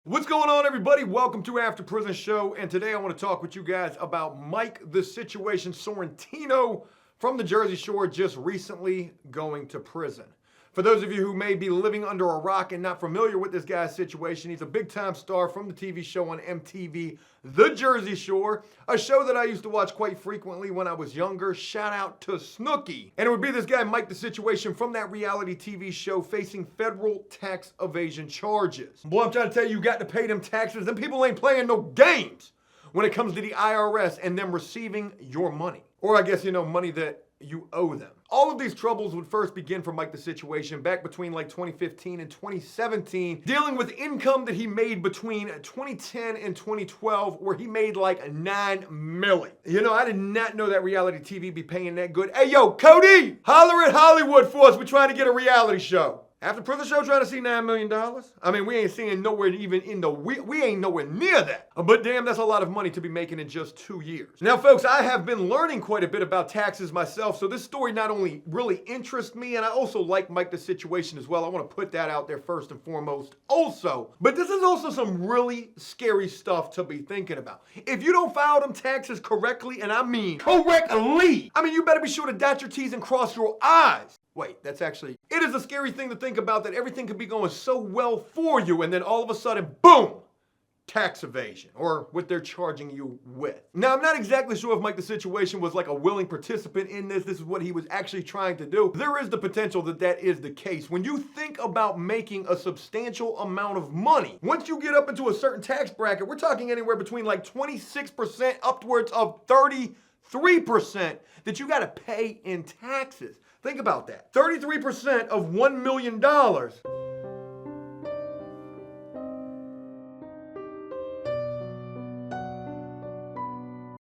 What's going on, everybody? Welcome to After Prison Show, and today I want to talk with you guys about Mike the Situation Sorrentino from the Jersey Shore, just recently going to prison. For those of you who may be living under a rock and not familiar with this guy's situation, he's a big-time star from the TV show on MTV, The Jersey Shore, a show that I used to watch quite frequently when I was younger. Shout out to Snooki. And it would be this guy, Mike the Situation, from that reality TV show facing federal tax evasion charges. Boy, I'm trying to tell you, you got to pay them taxes. Them people ain't playing no games when it comes to the IRS and them receiving your money. Or I guess, money that you owe them. All of these troubles would first begin for Mike the Situation back between like 2015 and 2017, dealing with income that he made between 2010 and 2012, where he made like $9 million. I did not know that reality TV be paying that good. Hey, yo, Cody, holler at Hollywood for us. We're trying to get a reality show. After Prison Show trying to see $9 million? I mean, we ain't seeing nowhere even in the, we ain't nowhere near that. But damn, that's a lot of money to be making in just 2 years. Now, folks, I have been learning quite a bit about taxes myself, so this story not only really interests me, and I also like Mike the Situation as well. I want to put that out there first and foremost also. But this is also some really scary stuff to be thinking about. If you don't file them taxes correctly, and I mean correctly, you better be sure to dot your T's and cross your I's. Wait, it is a scary thing to think about, that everything could be going so well for you and then all of a sudden, boom, tax evasion, or what they're charging you with. Now, I'm not exactly sure if Mike the Situation was like a willing participant in this. This is what he was actually trying to do. There is the potential that that is the case. When you think about making a substantial amount of money, once you get up into a certain tax bracket, we're talking anywhere between like 26% upwards of 33% that you got to pay in taxes. Think about that. 33% of $1 million.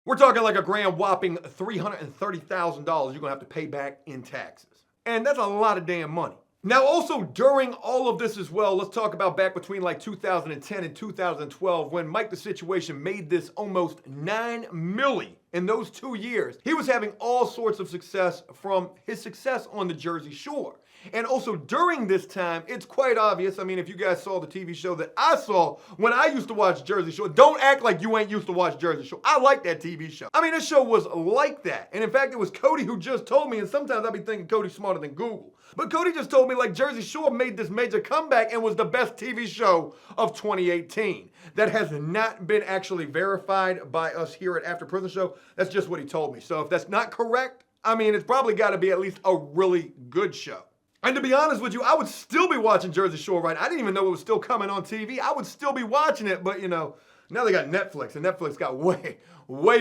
We're talking like a grand whopping $330,000 you're gonna have to pay back in taxes. And that's a lot of damn money. Now, also during all of this as well, let's talk about back between like 2010 and 2012, when Mike the Situation made this almost $9 million. In those 2 years, he was having all sorts of success from his success on the Jersey Shore. And also during this time, it's quite obvious. If you guys saw the TV show that I saw when I used to watch Jersey Shore, don't act like you ain't used to watch Jersey Shore. I like that TV show. This show was like that. And in fact, it was Cody who just told me, and sometimes I be thinking Cody's smarter than Google. But Cody just told me like Jersey Shore made this major comeback and was the best TV show of 2018. That has not been actually verified by us here at After Prison Show. That's just what he told me. So if that's not correct, it's probably got to be at least a really good show. And to be honest with you, I would still be watching Jersey Shore right now. I didn't even know it was still coming on TV. I would still be watching it, but now they got Netflix, and Netflix got way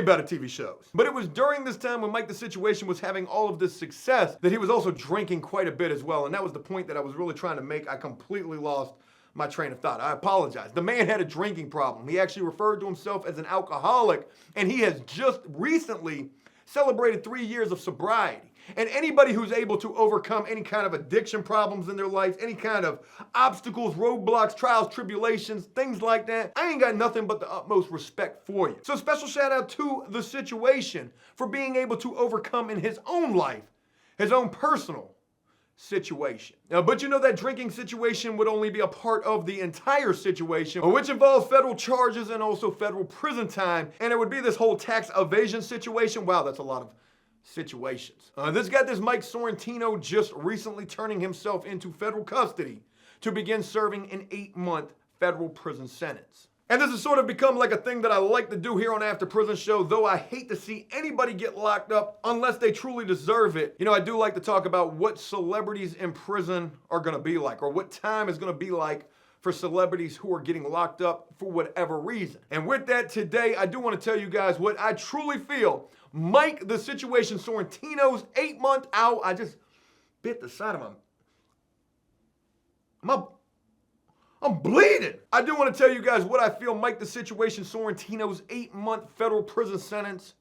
better TV shows. But it was during this time when Mike the Situation was having all of this success that he was also drinking quite a bit as well. And that was the point that I was really trying to make. I completely lost my train of thought. I apologize. The man had a drinking problem. He actually referred to himself as an alcoholic, and he has just recently celebrated 3 years of sobriety. And anybody who's able to overcome any kind of addiction problems in their life, any kind of obstacles, roadblocks, trials, tribulations, things like that, I ain't got nothing but the utmost respect for you. So special shout out to the Situation for being able to overcome in his own life, his own personal situation. Now, but that drinking situation would only be a part of the entire situation, which involves federal charges and also federal prison time. And it would be this whole tax evasion situation. Wow, that's a lot of situations. This got this Mike Sorrentino just recently turning himself into federal custody to begin serving an 8-month federal prison sentence. And this has sort of become like a thing that I like to do here on After Prison Show, though I hate to see anybody get locked up unless they truly deserve it. I do like to talk about what celebrities in prison are going to be like, or what time is going to be like for celebrities who are getting locked up for whatever reason. And with that, today, I do want to tell you guys what I truly feel Mike the Situation Sorrentino's 8-month out. I just bit the side of I'm bleeding. I do want to tell you guys what I feel Mike the Situation Sorrentino's 8-month federal prison sentence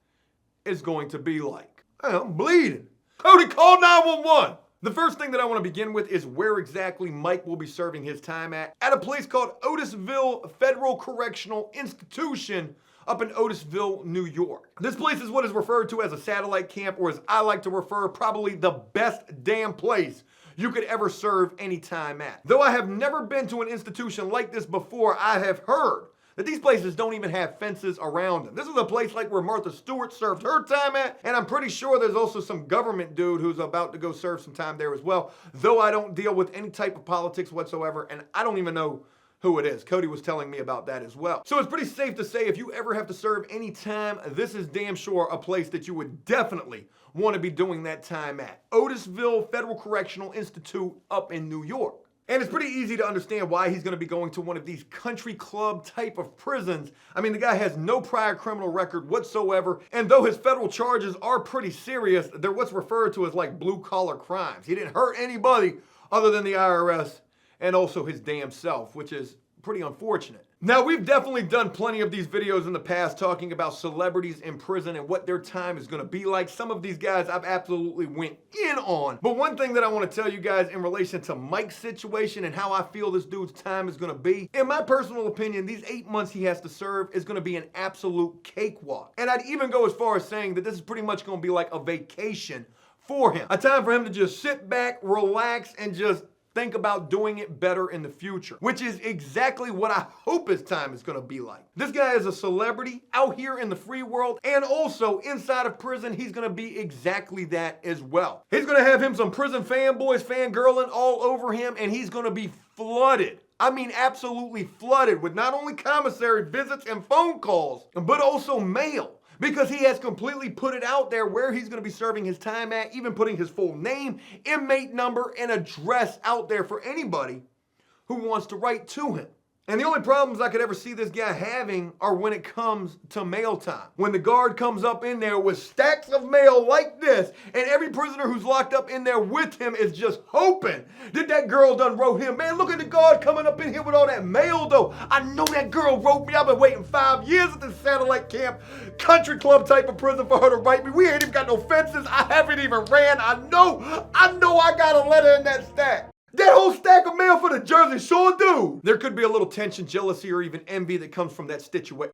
is going to be like. I'm bleeding. Cody, call 911. The first thing that I want to begin with is where exactly Mike will be serving his time at a place called Otisville Federal Correctional Institution up in Otisville, New York. This place is what is referred to as a satellite camp, or as I like to refer, probably the best damn place you could ever serve any time at. Though I have never been to an institution like this before, I have heard that these places don't even have fences around them. This is a place like where Martha Stewart served her time at, and I'm pretty sure there's also some government dude who's about to go serve some time there as well, though I don't deal with any type of politics whatsoever, and I don't even know who it is. Cody was telling me about that as well. So it's pretty safe to say if you ever have to serve any time, this is damn sure a place that you would definitely want to be doing that time at. Otisville Federal Correctional Institute up in New York. And it's pretty easy to understand why he's going to be going to one of these country club type of prisons. I mean, the guy has no prior criminal record whatsoever, and though his federal charges are pretty serious, they're what's referred to as like blue-collar crimes. He didn't hurt anybody other than the IRS and also his damn self, which is pretty unfortunate. Now, we've definitely done plenty of these videos in the past talking about celebrities in prison and what their time is going to be like. Some of these guys I've absolutely went in on. But one thing that I want to tell you guys in relation to Mike's situation and how I feel this dude's time is going to be, in my personal opinion, these 8 months he has to serve is going to be an absolute cakewalk. And I'd even go as far as saying that this is pretty much going to be like a vacation for him. A time for him to just sit back, relax, and just think about doing it better in the future, which is exactly what I hope his time is going to be like. This guy is a celebrity out here in the free world, and also inside of prison, he's going to be exactly that as well. He's going to have him some prison fanboys fangirling all over him, and he's going to be flooded. I mean, absolutely flooded with not only commissary visits and phone calls, but also mail. Because he has completely put it out there where he's going to be serving his time at, even putting his full name, inmate number, and address out there for anybody who wants to write to him. And the only problems I could ever see this guy having are when it comes to mail time. When the guard comes up in there with stacks of mail like this, and every prisoner who's locked up in there with him is just hoping that that girl done wrote him. Man, look at the guard coming up in here with all that mail, though. I know that girl wrote me. I've been waiting 5 years at this satellite camp, country club type of prison for her to write me. We ain't even got no fences. I haven't even ran. I know I got a letter in that stack. That whole stack of mail for the Jersey Shore dude. There could be a little tension, jealousy, or even envy that comes from that situation.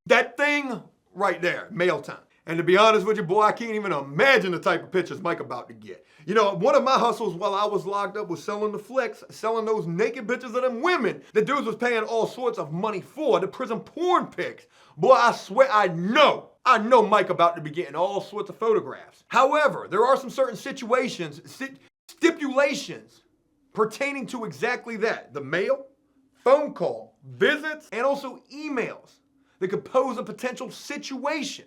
That thing right there, mail time. And to be honest with you, boy, I can't even imagine the type of pictures Mike about to get. You know, one of my hustles while I was locked up was selling the flicks, selling those naked pictures of them women the dudes was paying all sorts of money for, the prison porn pics. Boy, I swear, I know Mike about to be getting all sorts of photographs. However, there are some certain stipulations pertaining to exactly that. The mail, phone call, visits, and also emails that could pose a potential situation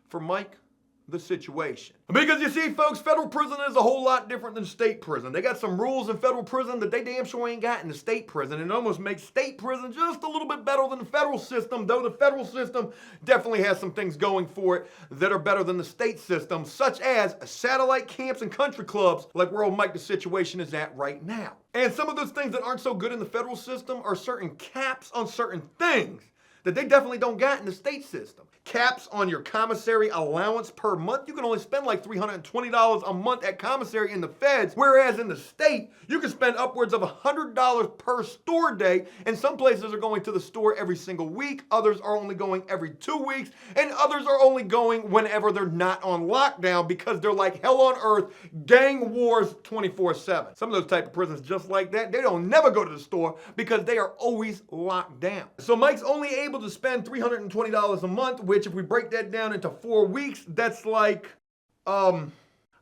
for Mike the Situation. Because you see, folks, federal prison is a whole lot different than state prison. They got some rules in federal prison that they damn sure ain't got in the state prison. It almost makes state prison just a little bit better than the federal system, though the federal system definitely has some things going for it that are better than the state system, such as satellite camps and country clubs like where old Mike the Situation is at right now. And some of those things that aren't so good in the federal system are certain caps on certain things that they definitely don't got in the state system. Caps on your commissary allowance per month. You can only spend like $320 a month at commissary in the feds, whereas in the state, you can spend upwards of $100 per store day, and some places are going to the store every single week, others are only going every 2 weeks, and others are only going whenever they're not on lockdown because they're like hell on earth, gang wars 24/7. Some of those type of prisons just like that, they don't never go to the store because they are always locked down. So Mike's only able to spend $320 a month, which if we break that down into 4 weeks, that's like,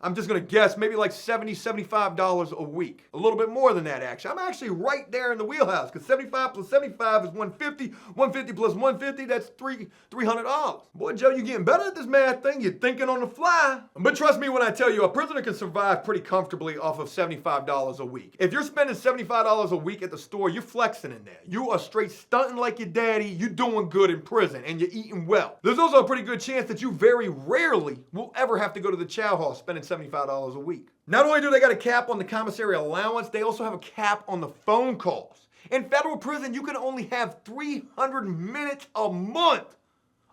I'm just gonna guess, maybe like $70, $75 a week. A little bit more than that, actually. I'm actually right there in the wheelhouse, because 75 plus 75 is 150. 150 plus 150, that's $300. Boy, Joe, you getting better at this math thing. You're thinking on the fly. But trust me when I tell you, a prisoner can survive pretty comfortably off of $75 a week. If you're spending $75 a week at the store, you're flexing in there. You are straight stunting like your daddy. You're doing good in prison, and you're eating well. There's also a pretty good chance that you very rarely will ever have to go to the chow hall spending $75 a week. Not only do they got a cap on the commissary allowance, they also have a cap on the phone calls. In federal prison, you can only have 300 minutes a month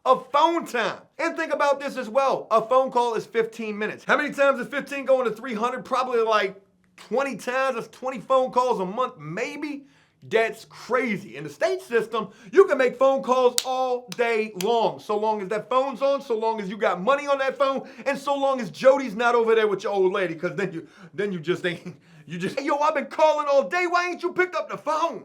of phone time. And think about this as well. A phone call is 15 minutes. How many times is 15 going to 300? Probably like 20 times. That's 20 phone calls a month, maybe. That's crazy. In the state system, you can make phone calls all day long. So long as that phone's on, so long as you got money on that phone, and so long as Jody's not over there with your old lady, because then you just ain't, yo, I've been calling all day. Why ain't you picked up the phone?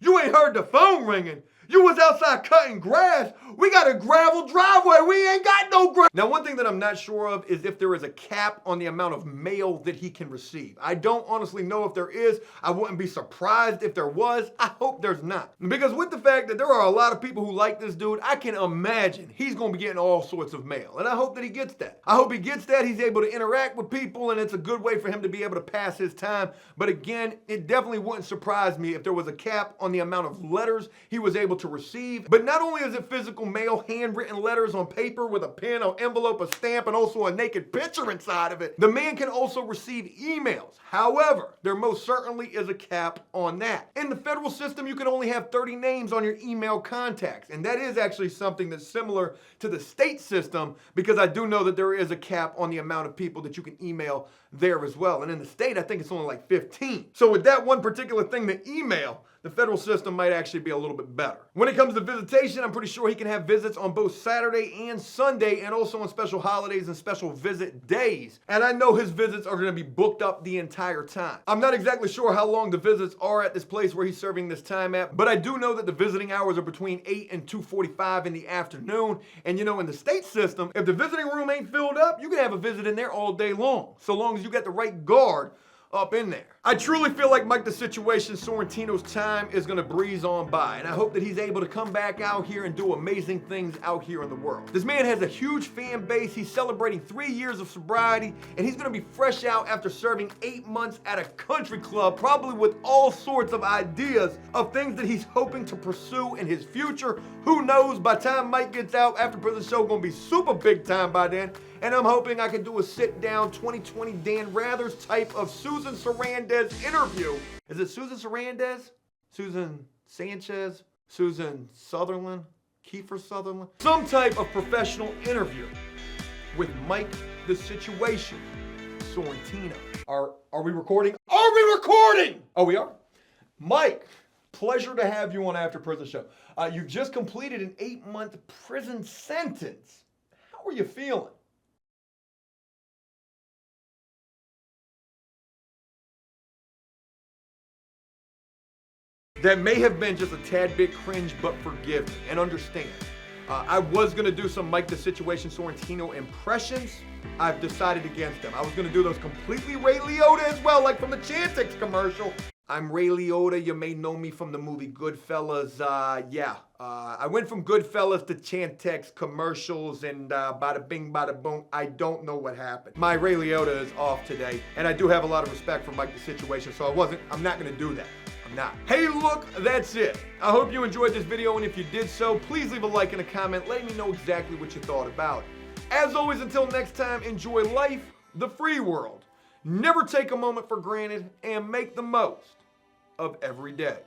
You ain't heard the phone ringing. You was outside cutting grass. We got a gravel driveway. We ain't got no grass. Now, one thing that I'm not sure of is if there is a cap on the amount of mail that he can receive. I don't honestly know if there is. I wouldn't be surprised if there was. I hope there's not. Because with the fact that there are a lot of people who like this dude, I can imagine he's going to be getting all sorts of mail. And I hope that he gets that. I hope he gets that. He's able to interact with people, and it's a good way for him to be able to pass his time. But again, it definitely wouldn't surprise me if there was a cap on the amount of letters he was able to receive. But not only is it physical mail, handwritten letters on paper with a pen, an envelope, a stamp, and also a naked picture inside of it, the man can also receive emails. However, there most certainly is a cap on that. In the federal system, you can only have 30 names on your email contacts. And that is actually something that's similar to the state system, because I do know that there is a cap on the amount of people that you can email there as well. And in the state, I think it's only like 15. So with that one particular thing, the email, the federal system might actually be a little bit better. When it comes to visitation, I'm pretty sure he can have visits on both Saturday and Sunday, and also on special holidays and special visit days. And I know his visits are gonna be booked up the entire time. I'm not exactly sure how long the visits are at this place where he's serving this time at, but I do know that the visiting hours are between 8 and 2:45 in the afternoon. And you know, in the state system, if the visiting room ain't filled up, you can have a visit in there all day long, so long as you got the right guard up in there. I truly feel like Mike the Situation Sorrentino's time is gonna breeze on by, and I hope that he's able to come back out here and do amazing things out here in the world. This man has a huge fan base. He's celebrating 3 years of sobriety, and he's gonna be fresh out after serving 8 months at a country club, probably with all sorts of ideas of things that he's hoping to pursue in his future. Who knows? By the time Mike gets out, After Prison Show gonna be super big time by then, and I'm hoping I can do a sit-down 2020 Dan Rathers type of Susan Sarandon interview. Is it Susan Sarandon? Susan Sanchez? Susan Sutherland? Kiefer Sutherland? Some type of professional interview with Mike the Situation Sorrentino. Are we recording? Are we recording? Oh, we are? Mike, pleasure to have you on After Prison Show. You've just completed an 8-month prison sentence. How are you feeling? That may have been just a tad bit cringe, but forgive me and understand. I was gonna do some Mike the Situation Sorrentino impressions. I've decided against them. I was gonna do those completely Ray Liotta as well, like from the Chantix commercial. I'm Ray Liotta. You may know me from the movie Goodfellas. I went from Goodfellas to Chantix commercials, and bada bing, bada boom. I don't know what happened. My Ray Liotta is off today, and I do have a lot of respect for Mike the Situation, so I'm not gonna do that. Not. Hey, look, that's it. I hope you enjoyed this video, and if you did so, please leave a like and a comment letting me know exactly what you thought about it. As always, until next time, enjoy life, the free world. Never take a moment for granted, and make the most of every day.